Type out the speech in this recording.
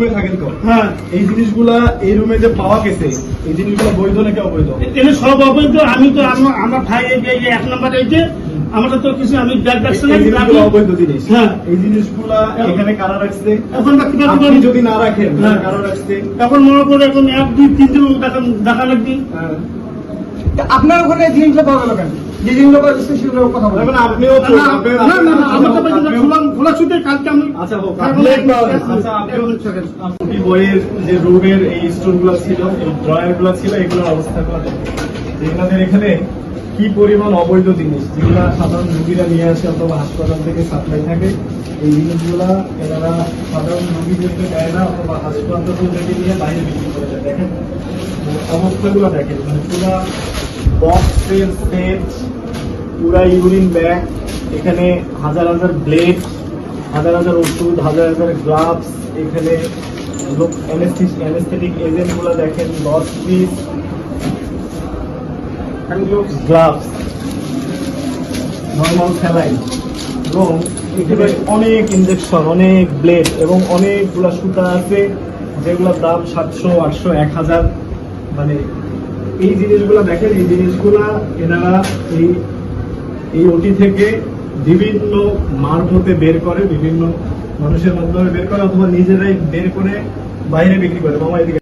থাকেন তো হ্যাঁ, এই জিনিসগুলা এই রুমে যে পাওয়া গেছে এই জিনিসগুলো বৈধ নাকি অবৈধ? এটা সব অবৈধ। আমি তো আমার ভাই এই যে 1 নাম্বার এই যে আমরা তো কিছু আমি ব্যাগ রাখছি না, এই জিনিসগুলো অবৈধ জিনিস। হ্যাঁ। এই জিনিসগুলা এখানে কারা রাখছে? এখন রাখতে পারবো আপনি না। যদি না রাখেন হ্যাঁ। কারা রাখছে? এখন মনে করে এখন 1, 2, 3 দিন দেখা লাগবে। হ্যাঁ। আপনার ওখানে জিনিসটা পাওয়া গেল কেন? যে জিনিসগুলো পাওয়া যাচ্ছে সেগুলো কথা তার বলেন। মানে আপনিও তো না, আমার তো খোলা ছুটে কালকে আমি আচ্ছা হোক, হ্যাঁ, আচ্ছা আপনি বইয়ের যে রুমের এই স্টোর গুলো ছিল, এই ড্রয়ার গুলো ছিল, এগুলোর অবস্থা গুলো দেখেন। এনাদের এখানে কি পরিমাণ অবৈধ জিনিস যেগুলা সাধারণ রোগীরা নিয়ে আসে অথবা হাসপাতাল থেকে সাপ্লাই থাকে, এই জিনিসগুলা এনারা সাধারণ রোগীদেরকে দেয় না অথবা হাসপাতাল থেকে নিয়ে বাইরে বিক্রি করে দেয়। দেখেন অবস্থাগুলো দেখেন, মানে পুরা বক্সের সেট, পুরা ইউরিন ব্যাগ, এখানে হাজার হাজার ব্লেড, হাজার হাজার ওষুধ, হাজার হাজার গ্লাভস, এখানে অ্যানেস্থেটিক এজেন্ট গুলো দেখেন 10 পিস গ্লাভস, নর্মাল স্যালাইন, এবং এখানে অনেক ইনজেকশন, অনেক ব্লেড এবং অনেকগুলা সুতা আছে যেগুলোর দাম 700, 800, 1000। মানে এই জিনিসগুলা দেখেন, এই জিনিসগুলা এনারা এই ওটি থেকে বিভিন্ন মারফতে বের করে, বিভিন্ন মানুষের মাধ্যমে বের করে অথবা নিজেরাই বের করে বাইরে বিক্রি করে। মামা এদিকে